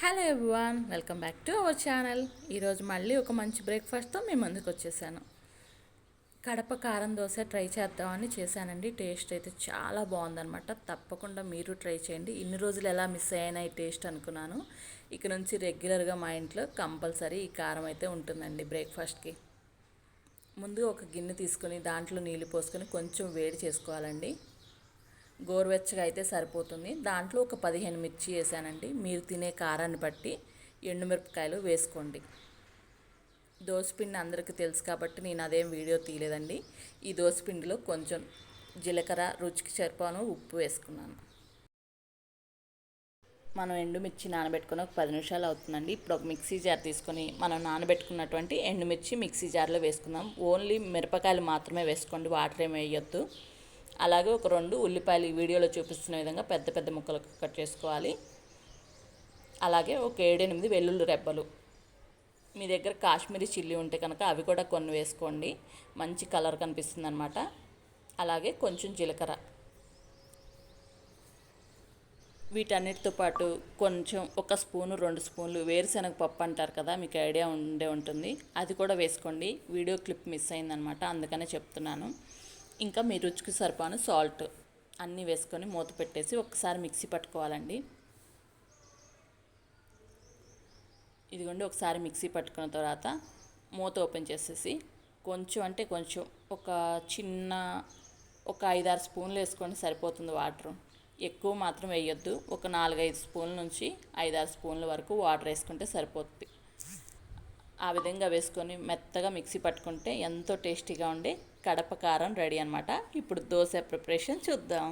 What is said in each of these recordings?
Hello everyone, welcome back to our channel. ఈరోజు మళ్ళీ ఒక మంచి బ్రేక్ఫాస్ట్తో మీ ముందుకు వచ్చేసాను. కడప కారం దోశ ట్రై చేద్దామని చేశానండి. టేస్ట్ అయితే చాలా బాగుందనమాట. తప్పకుండా మీరు ట్రై చేయండి. ఇన్ని రోజులు ఎలా మిస్ అయ్యానా ఈ టేస్ట్ అనుకున్నాను. ఇక నుంచి రెగ్యులర్గా మా ఇంట్లో కంపల్సరీ ఈ కారం అయితే ఉంటుందండి బ్రేక్ఫాస్ట్కి. ముందుగా ఒక గిన్నె తీసుకొని దాంట్లో నీళ్ళు పోసుకొని కొంచెం వేడి చేసుకోవాలండి. గోరువెచ్చగా అయితే సరిపోతుంది. దాంట్లో ఒక 15 మిర్చి వేసానండి. మీరు తినే కారాన్ని బట్టి ఎండుమిరపకాయలు వేసుకోండి. దోసపిండి అందరికీ తెలుసు కాబట్టి నేను అదేం వీడియో తీయలేదండి. ఈ దోసపిండిలో కొంచెం జీలకర్ర, రుచికి సరిపోను ఉప్పు వేసుకున్నాను. మనం ఎండుమిర్చి నానబెట్టుకుని ఒక 10 నిమిషాలు అవుతుందండి. ఇప్పుడు ఒక మిక్సీ జార్ తీసుకొని మనం నానబెట్టుకున్నటువంటి ఎండుమిర్చి మిక్సీ జార్లో వేసుకుందాం. ఓన్లీ మిరపకాయలు మాత్రమే వేసుకోండి, వాటర్ ఏమి వేయొద్దు. అలాగే ఒక 2 ఉల్లిపాయలు ఈ వీడియోలో చూపిస్తున్న విధంగా పెద్ద పెద్ద ముక్కలు కట్ చేసుకోవాలి. అలాగే ఒక 7-8 వెల్లుల్లి రెబ్బలు. మీ దగ్గర కాశ్మీరీ చిల్లీ ఉంటే కనుక అవి కూడా కొన్ని వేసుకోండి, మంచి కలర్ కనిపిస్తుంది అనమాట. అలాగే కొంచెం జీలకర్ర. వీటన్నిటితో పాటు కొంచెం 1 స్పూను 2 స్పూన్లు వేరుశనగ పప్పు అంటారు కదా, మీకు ఐడియా ఉండే ఉంటుంది, అది కూడా వేసుకోండి. వీడియో క్లిప్ మిస్ అయిందనమాట, అందుకనే చెప్తున్నాను. ఇంకా మీ రుచికి సరిపాను సాల్ట్ అన్నీ వేసుకొని మూత పెట్టేసి ఒకసారి మిక్సీ పట్టుకోవాలండి. ఇదిగోండి, ఒకసారి మిక్సీ పట్టుకున్న తర్వాత మూత ఓపెన్ చేసేసి కొంచెం అంటే కొంచెం ఒక 5-6 స్పూన్లు వేసుకొని సరిపోతుంది వాటర్. ఎక్కువ మాత్రం వేయొద్దు. ఒక 4-5 స్పూన్ల నుంచి 5-6 స్పూన్ల వరకు వాటర్ వేసుకుంటే సరిపోతుంది. ఆ విధంగా వేసుకొని మెత్తగా మిక్సీ పట్టుకుంటే ఎంతో టేస్టీగా ఉండే కడప కారం రెడీ అనమాట. ఇప్పుడు దోశ ప్రిపరేషన్ చూద్దాం.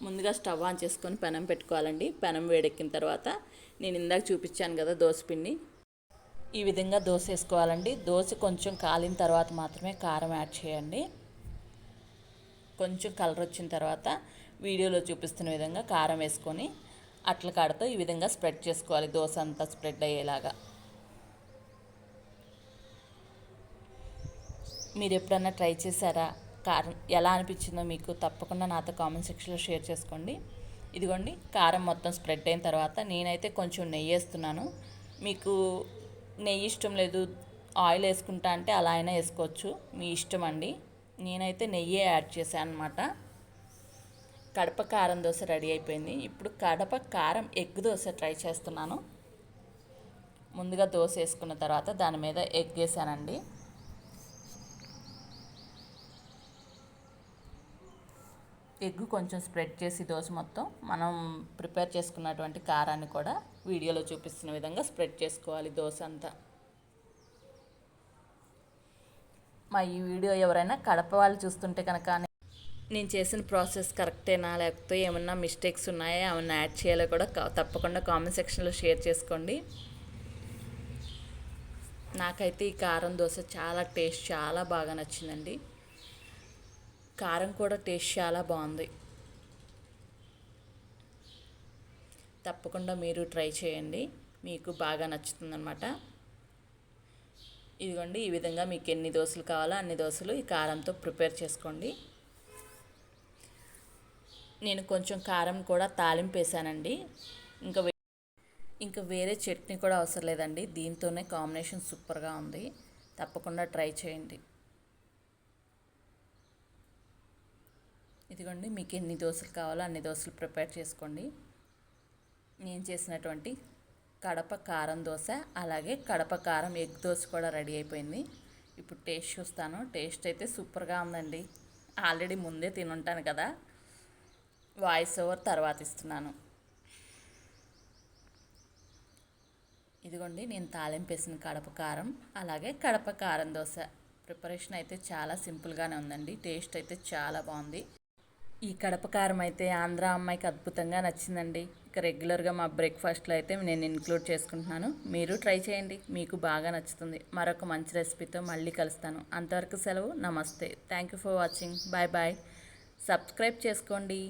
ముందుగా స్టవ్ ఆన్ చేసుకొని పెనం పెట్టుకోవాలండి. పెనం వేడెక్కిన తర్వాత నేను ఇందాక చూపించాను కదా దోసపిండి, ఈ విధంగా దోశ వేసుకోవాలండి. దోశ కొంచెం కాలిన తర్వాత మాత్రమే కారం యాడ్ చేయండి. కొంచెం కలర్ వచ్చిన తర్వాత వీడియోలో చూపిస్తున్న విధంగా కారం వేసుకొని అట్ల కాడతో ఈ విధంగా స్ప్రెడ్ చేసుకోవాలి, దోశ అంతా స్ప్రెడ్ అయ్యేలాగా. మీరు ఎప్పుడన్నా ట్రై చేశారా? కారం ఎలా అనిపించిందో మీకు తప్పకుండా నాతో కామెంట్ సెక్షన్లో షేర్ చేసుకోండి. ఇదిగోండి, కారం మొత్తం స్ప్రెడ్ అయిన తర్వాత నేనైతే కొంచెం నెయ్యి వేస్తున్నాను. మీకు నెయ్యి ఇష్టం లేదు, ఆయిల్ వేసుకుంటా అంటే అలా అయినా వేసుకోవచ్చు, మీ ఇష్టం అండి. నేనైతే నెయ్యే యాడ్ చేశాను అనమాట. కడప కారం దోశ రెడీ అయిపోయింది. ఇప్పుడు కడప కారం ఎగ్ దోశ ట్రై చేస్తున్నాను. ముందుగా దోశ వేసుకున్న తర్వాత దాని మీద ఎగ్ వేసానండి. ఎగ్ కొంచెం స్ప్రెడ్ చేసి దోశ మొత్తం మనం ప్రిపేర్ చేసుకున్నటువంటి కారాన్ని కూడా వీడియోలో చూపిస్తున్న విధంగా స్ప్రెడ్ చేసుకోవాలి దోశ అంతా. మా ఈ వీడియో ఎవరైనా కడప వాళ్ళు చూస్తుంటే కనుక నేను చేసిన ప్రాసెస్ కరెక్టేనా, లేకపోతే ఏమన్నా మిస్టేక్స్ ఉన్నాయా, ఏమన్నా యాడ్ చేయాలో కూడా తప్పకుండా కామెంట్ సెక్షన్లో షేర్ చేసుకోండి. నాకైతే ఈ కారం దోశ చాలా బాగా నచ్చిందండి. కారం కూడా టేస్ట్ చాలా బాగుంది. తప్పకుండా మీరు ట్రై చేయండి, మీకు బాగా నచ్చుతుందన్నమాట. ఇదిగోండి, ఈ విధంగా మీకు ఎన్ని దోశలు కావాలో అన్ని దోశలు ఈ కారంతో ప్రిపేర్ చేసుకోండి. నేను కొంచెం కారం కూడా తాలింపు వేసానండి. ఇంకా వేరే చట్నీ కూడా అవసరం లేదండి, దీంతోనే కాంబినేషన్ సూపర్గా ఉంది. తప్పకుండా ట్రై చేయండి. ఇదిగోండి, మీకు ఎన్ని దోశలు కావాలో అన్ని దోశలు ప్రిపేర్ చేసుకోండి. నేను చేసినటువంటి కడప కారం దోశ అలాగే కడప కారం ఎగ్ దోశ కూడా రెడీ అయిపోయింది. ఇప్పుడు టేస్ట్ చూస్తాను. టేస్ట్ అయితే సూపర్గా ఉందండి. ఆల్రెడీ ముందే తినుంటాను కదా, వాయిస్ ఓవర్ తర్వాత ఇస్తున్నాను. ఇదిగోండి, నేను తాలింపు వేసిన కడప కారం అలాగే కడప కారం దోశ ప్రిపరేషన్ అయితే చాలా సింపుల్గానే ఉందండి. టేస్ట్ అయితే చాలా బాగుంది. ఈ కడప కారం అయితే ఆంధ్ర అమ్మాయికి అద్భుతంగా నచ్చిందండి. ఇక రెగ్యులర్గా మా బ్రేక్ఫాస్ట్లో అయితే నేను ఇంక్లూడ్ చేసుకుంటున్నాను. మీరు ట్రై చేయండి, మీకు బాగా నచ్చుతుంది. మరొక మంచి రెసిపీతో మళ్ళీ కలుస్తాను. అంతవరకు సెలవు. నమస్తే. Thank you for watching. Bye bye. Subscribe చేసుకోండి.